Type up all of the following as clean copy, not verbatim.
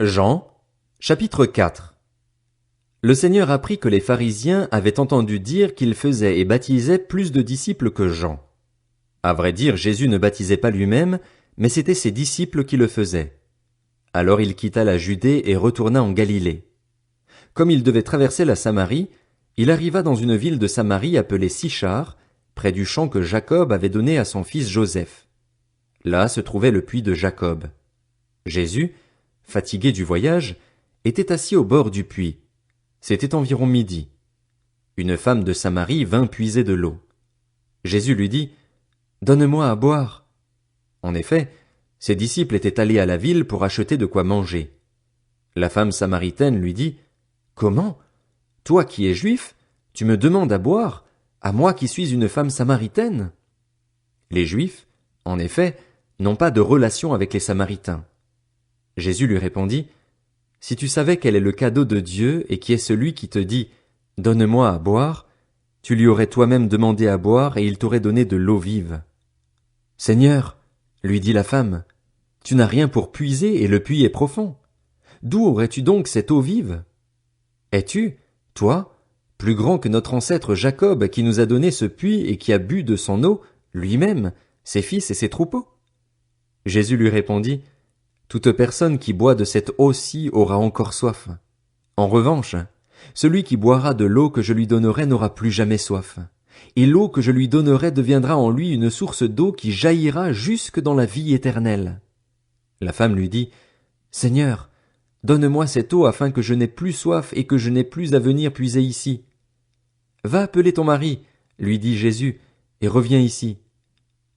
Jean, chapitre 4. Le Seigneur apprit que les pharisiens avaient entendu dire qu'il faisait et baptisait plus de disciples que Jean. À vrai dire, Jésus ne baptisait pas lui-même, mais c'étaient ses disciples qui le faisaient. Alors il quitta la Judée et retourna en Galilée. Comme il devait traverser la Samarie, il arriva dans une ville de Samarie appelée Sichar, près du champ que Jacob avait donné à son fils Joseph. Là se trouvait le puits de Jacob. Jésus, fatigué du voyage, était assis au bord du puits. C'était environ midi. Une femme de Samarie vint puiser de l'eau. Jésus lui dit, « Donne-moi à boire. » En effet, ses disciples étaient allés à la ville pour acheter de quoi manger. La femme samaritaine lui dit, « Comment? Toi qui es juif, tu me demandes à boire, à moi qui suis une femme samaritaine? » Les Juifs, en effet, n'ont pas de relation avec les Samaritains. Jésus lui répondit, « Si tu savais quel est le cadeau de Dieu et qui est celui qui te dit, « Donne-moi à boire », tu lui aurais toi-même demandé à boire et il t'aurait donné de l'eau vive. »« Seigneur, » lui dit la femme, « tu n'as rien pour puiser et le puits est profond. D'où aurais-tu donc cette eau vive? Es-tu, toi, plus grand que notre ancêtre Jacob qui nous a donné ce puits et qui a bu de son eau, lui-même, ses fils et ses troupeaux? » Jésus lui répondit, « Toute personne qui boit de cette eau-ci aura encore soif. En revanche, celui qui boira de l'eau que je lui donnerai n'aura plus jamais soif. Et l'eau que je lui donnerai deviendra en lui une source d'eau qui jaillira jusque dans la vie éternelle. » La femme lui dit, « Seigneur, donne-moi cette eau afin que je n'aie plus soif et que je n'aie plus à venir puiser ici. »« Va appeler ton mari, lui dit Jésus, et reviens ici. »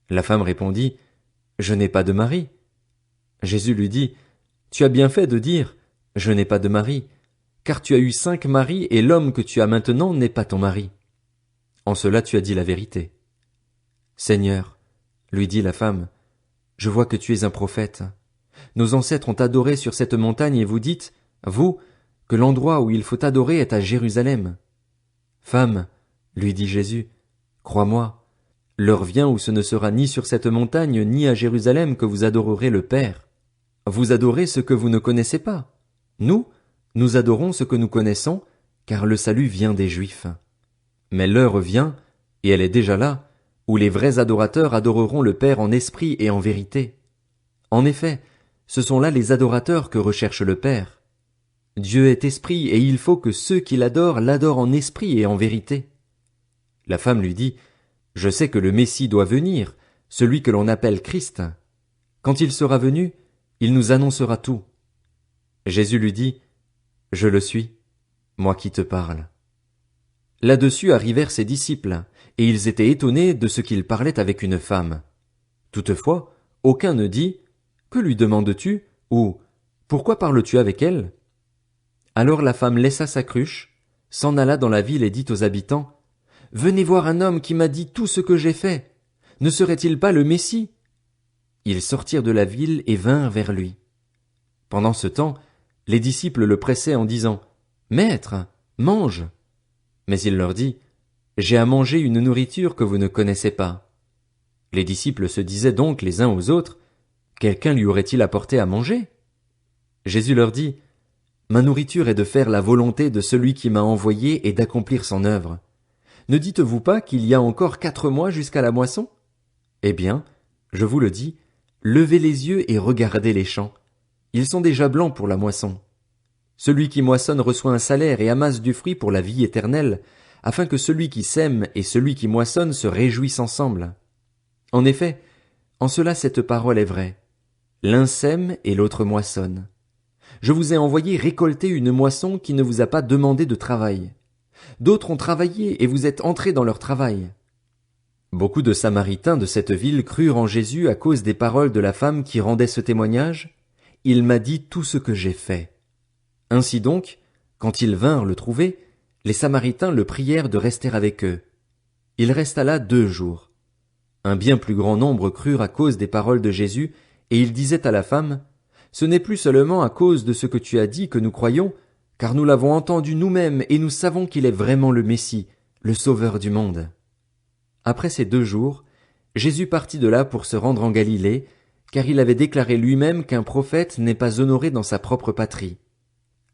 La femme répondit, « Je n'ai pas de mari. » Jésus lui dit, « Tu as bien fait de dire, « Je n'ai pas de mari », car tu as eu 5 maris et l'homme que tu as maintenant n'est pas ton mari. En cela tu as dit la vérité. »« Seigneur, lui dit la femme, je vois que tu es un prophète. Nos ancêtres ont adoré sur cette montagne et vous dites, vous, que l'endroit où il faut adorer est à Jérusalem. Femme, lui dit Jésus, crois-moi, l'heure vient où ce ne sera ni sur cette montagne ni à Jérusalem que vous adorerez le Père. Vous adorez ce que vous ne connaissez pas. Nous adorons ce que nous connaissons, car le salut vient des Juifs. Mais l'heure vient, et elle est déjà là, où les vrais adorateurs adoreront le Père en esprit et en vérité. En effet, ce sont là les adorateurs que recherche le Père. Dieu est esprit, et il faut que ceux qui l'adorent en esprit et en vérité. La femme lui dit, « Je sais que le Messie doit venir, celui que l'on appelle Christ. Quand il sera venu, il nous annoncera tout. » Jésus lui dit, « Je le suis, moi qui te parle. » Là-dessus arrivèrent ses disciples, et ils étaient étonnés de ce qu'il parlait avec une femme. Toutefois, aucun ne dit, « Que lui demandes-tu » ou « Pourquoi parles-tu avec elle ?» Alors la femme laissa sa cruche, s'en alla dans la ville et dit aux habitants, « Venez voir un homme qui m'a dit tout ce que j'ai fait. Ne serait-il pas le Messie ?» Ils sortirent de la ville et vinrent vers lui. Pendant ce temps, les disciples le pressaient en disant, « Maître, mange !» Mais il leur dit, « J'ai à manger une nourriture que vous ne connaissez pas. » Les disciples se disaient donc les uns aux autres, « Quelqu'un lui aurait-il apporté à manger ?» Jésus leur dit, « Ma nourriture est de faire la volonté de celui qui m'a envoyé et d'accomplir son œuvre. Ne dites-vous pas qu'il y a encore 4 mois jusqu'à la moisson? Eh bien, je vous le dis, levez les yeux et regardez les champs. Ils sont déjà blancs pour la moisson. Celui qui moissonne reçoit un salaire et amasse du fruit pour la vie éternelle, afin que celui qui sème et celui qui moissonne se réjouissent ensemble. En effet, en cela cette parole est vraie. L'un sème et l'autre moissonne. Je vous ai envoyé récolter une moisson qui ne vous a pas demandé de travail. D'autres ont travaillé et vous êtes entrés dans leur travail. » Beaucoup de Samaritains de cette ville crurent en Jésus à cause des paroles de la femme qui rendait ce témoignage. « Il m'a dit tout ce que j'ai fait. » Ainsi donc, quand ils vinrent le trouver, les Samaritains le prièrent de rester avec eux. Il resta là 2 jours. Un bien plus grand nombre crurent à cause des paroles de Jésus, et ils disaient à la femme, « Ce n'est plus seulement à cause de ce que tu as dit que nous croyons, car nous l'avons entendu nous-mêmes et nous savons qu'il est vraiment le Messie, le Sauveur du monde. » Après ces 2 jours, Jésus partit de là pour se rendre en Galilée, car il avait déclaré lui-même qu'un prophète n'est pas honoré dans sa propre patrie.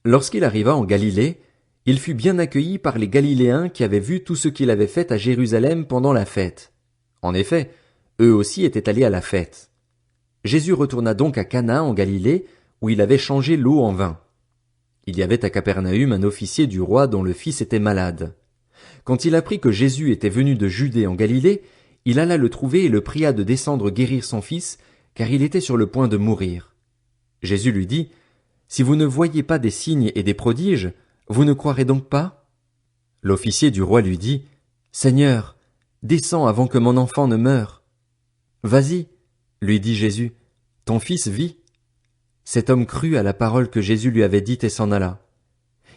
Lorsqu'il arriva en Galilée, il fut bien accueilli par les Galiléens qui avaient vu tout ce qu'il avait fait à Jérusalem pendant la fête. En effet, eux aussi étaient allés à la fête. Jésus retourna donc à Cana en Galilée, où il avait changé l'eau en vin. Il y avait à Capernaüm un officier du roi dont le fils était malade. Quand il apprit que Jésus était venu de Judée en Galilée, il alla le trouver et le pria de descendre guérir son fils, car il était sur le point de mourir. Jésus lui dit, « Si vous ne voyez pas des signes et des prodiges, vous ne croirez donc pas ?» L'officier du roi lui dit, « Seigneur, descends avant que mon enfant ne meure. » « Vas-y, lui dit Jésus, ton fils vit. » Cet homme crut à la parole que Jésus lui avait dite et s'en alla.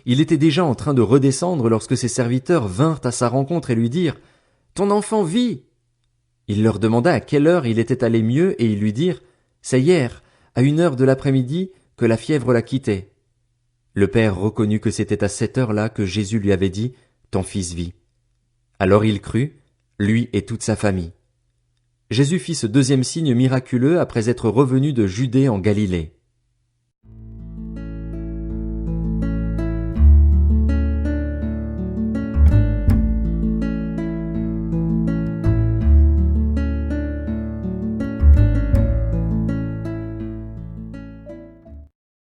Il était déjà en train de redescendre lorsque ses serviteurs vinrent à sa rencontre et lui dirent, « Ton enfant vit !» Il leur demanda à quelle heure il était allé mieux et ils lui dirent, « C'est hier, à 1 heure de l'après-midi, que la fièvre l'a quitté. » Le père reconnut que c'était à cette heure-là que Jésus lui avait dit, « Ton fils vit. » Alors il crut, lui et toute sa famille. Jésus fit ce deuxième signe miraculeux après être revenu de Judée en Galilée.